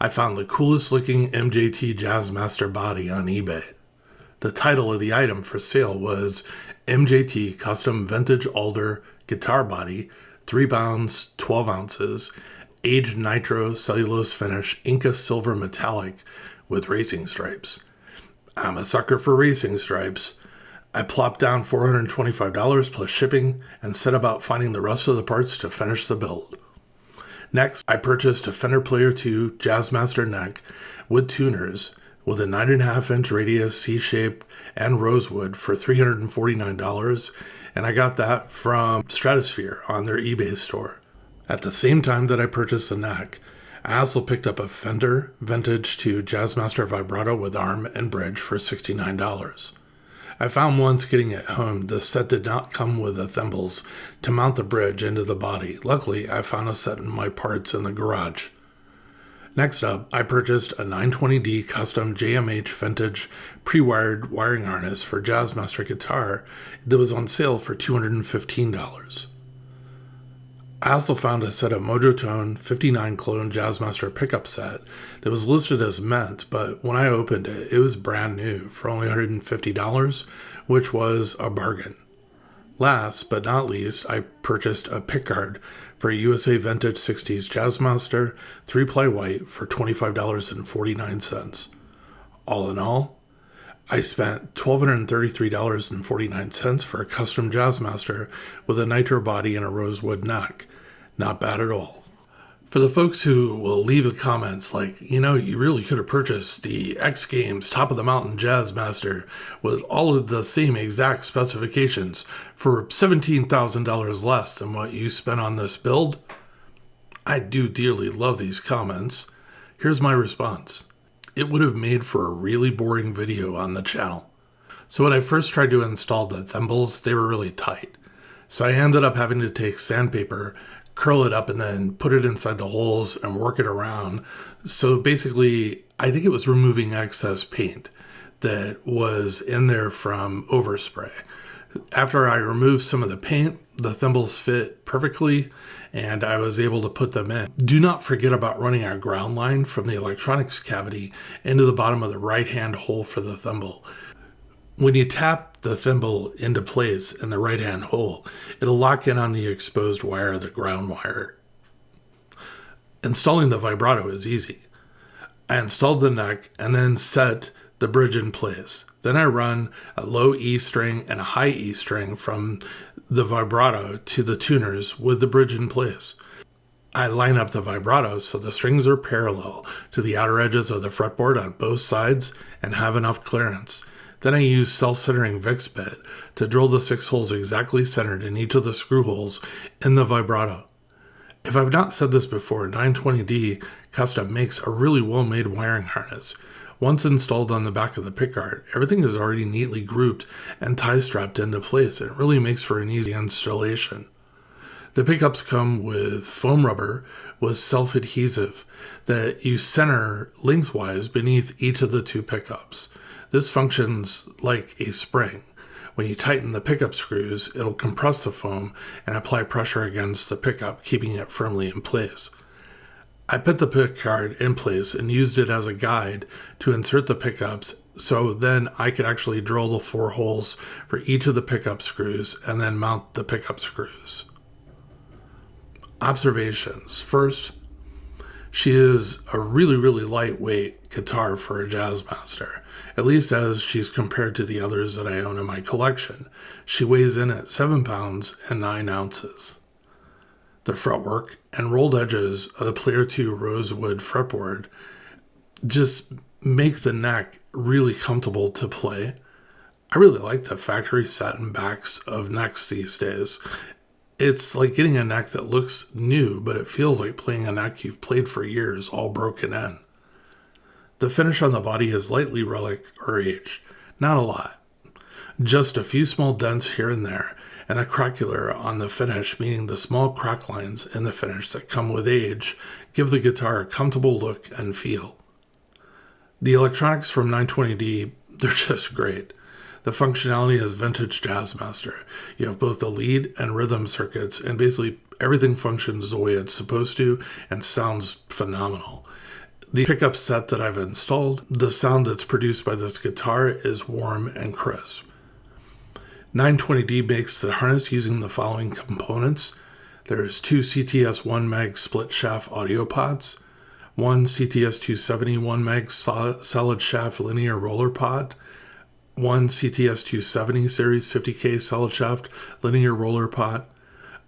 I found the coolest looking MJT Jazzmaster body on eBay. The title of the item for sale was MJT Custom Vintage Alder Guitar Body, 3 pounds, 12 ounces, aged Nitro Cellulose finish, Inca silver metallic with racing stripes. I'm a sucker for racing stripes. I plopped down $425 plus shipping and set about finding the rest of the parts to finish the build. Next, I purchased a Fender Player 2 Jazzmaster neck with tuners with a 9.5-inch radius C-shape and Rosewood for $349, and I got that from Stratosphere on their eBay store. At the same time that I purchased the neck, I also picked up a Fender Vintage 2 Jazzmaster Vibrato with arm and bridge for $69. I found once getting it home, the set did not come with the thimbles to mount the bridge into the body. Luckily, I found a set in my parts in the garage. Next up, I purchased a 920D custom JMH-VINTAGE pre-wired wiring harness for Jazzmaster guitar that was on sale for $215. I also found a set of Mojotone 59 clone Jazzmaster pickup set that was listed as mint, but when I opened it, it was brand new for only $150, which was a bargain. Last but not least, I purchased a pickguard for a USA Vintage 60s Jazzmaster 3-ply white for $25.49. All in all, I spent $1,233.49 for a custom Jazzmaster with a Nitro body and a Rosewood neck. Not bad at all. For the folks who will leave the comments like, you really could have purchased the X Games Top of the Mountain Jazzmaster with all of the same exact specifications for $17,000 less than what you spent on this build. I do dearly love these comments. Here's my response. It would have made for a really boring video on the channel. So when I first tried to install the thimbles, they were really tight. So I ended up having to take sandpaper, curl it up, and then put it inside the holes and work it around. So basically, I think it was removing excess paint that was in there from overspray. After I removed some of the paint, the thimbles fit perfectly, and I was able to put them in. Do not forget about running a ground line from the electronics cavity into the bottom of the right-hand hole for the thimble. When you tap the thimble into place in the right-hand hole, it'll lock in on the exposed wire, the ground wire. Installing the vibrato is easy. I installed the neck and then set the bridge in place. Then I run a low E string and a high E string from the vibrato to the tuners with the bridge in place. I line up the vibrato so the strings are parallel to the outer edges of the fretboard on both sides and have enough clearance. Then I use self-centering Vicks bit to drill the 6 holes exactly centered in each of the screw holes in the vibrato. If I've not said this before, 920D Custom makes a really well-made wiring harness. Once installed on the back of the pickguard, everything is already neatly grouped and tie-strapped into place. It really makes for an easy installation. The pickups come with foam rubber with self-adhesive that you center lengthwise beneath each of the 2 pickups. This functions like a spring. When you tighten the pickup screws, it'll compress the foam and apply pressure against the pickup, keeping it firmly in place. I put the pickguard in place and used it as a guide to insert the pickups, so then I could actually drill the 4 holes for each of the pickup screws and then mount the pickup screws. Observations. First, she is a really lightweight guitar for a Jazzmaster, at least as she's compared to the others that I own in my collection. She weighs in at 7 pounds and 9 ounces. The fretwork and rolled edges of the Player 2 Rosewood fretboard just make the neck really comfortable to play. I really like the factory satin backs of necks these days. It's like getting a neck that looks new, but it feels like playing a neck you've played for years, all broken in. The finish on the body is lightly relic or aged. Not a lot. Just a few small dents here and there, and a craquelure on the finish, meaning the small crack lines in the finish that come with age give the guitar a comfortable look and feel. The electronics from 920D, they're just great. The functionality is vintage Jazzmaster. You have both the lead and rhythm circuits, and basically everything functions the way it's supposed to and sounds phenomenal. the pickup set that I've installed, the sound that's produced by this guitar is warm and crisp. 920D makes the harness using the following components. There's 2 CTS 1 meg split shaft audio pods, 1 CTS 270 1 meg solid shaft linear roller pod, 1 CTS 270 series 50K solid shaft linear roller pod,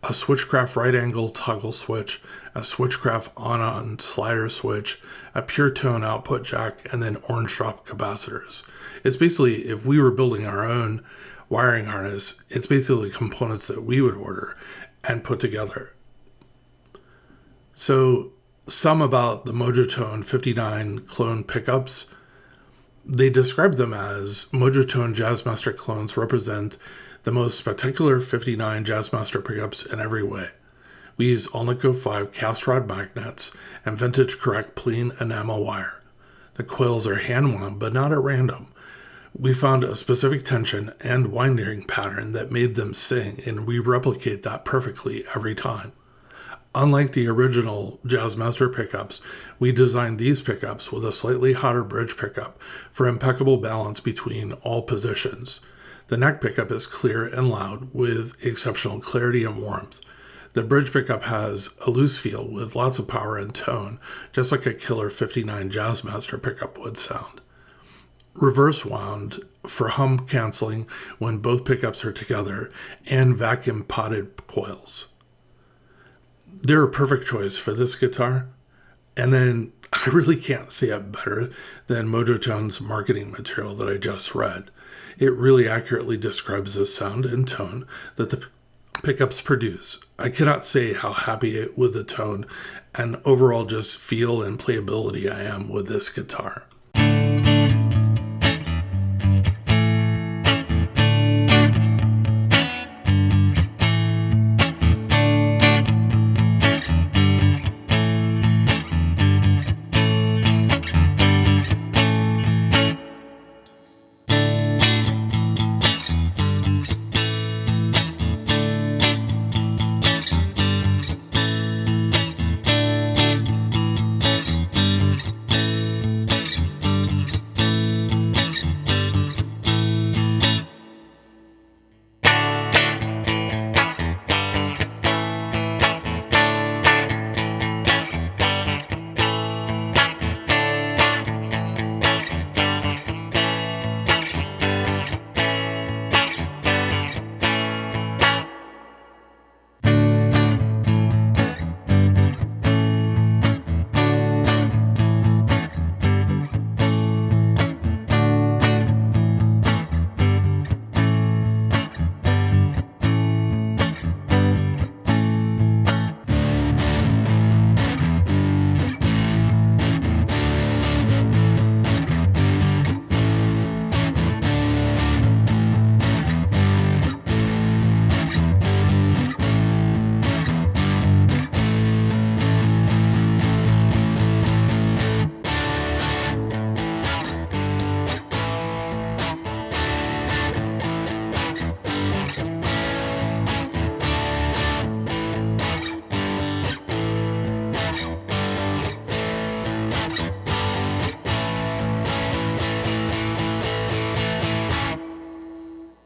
a Switchcraft right angle toggle switch, a Switchcraft on slider switch, a pure tone output jack, and then orange drop capacitors. It's basically, if we were building our own wiring harness, it's basically components that we would order and put together. So some about the Mojotone 59 clone pickups. They describe them as Mojotone Jazzmaster clones represent the most spectacular 59 Jazzmaster pickups in every way. We use Alnico 5 cast rod magnets and vintage correct plain enamel wire. The coils are hand-wound but not at random. We found a specific tension and winding pattern that made them sing, and we replicate that perfectly every time. Unlike the original Jazzmaster pickups, we designed these pickups with a slightly hotter bridge pickup for impeccable balance between all positions. The neck pickup is clear and loud with exceptional clarity and warmth. The bridge pickup has a loose feel with lots of power and tone, just like a killer 59 Jazzmaster pickup would sound. Reverse wound for hum canceling when both pickups are together, and vacuum potted coils. They're a perfect choice for this guitar, and then I really can't say it better than Mojotone's marketing material that I just read. It really accurately describes the sound and tone that the pickups produce. I cannot say how happy with the tone and overall just feel and playability I am with this guitar.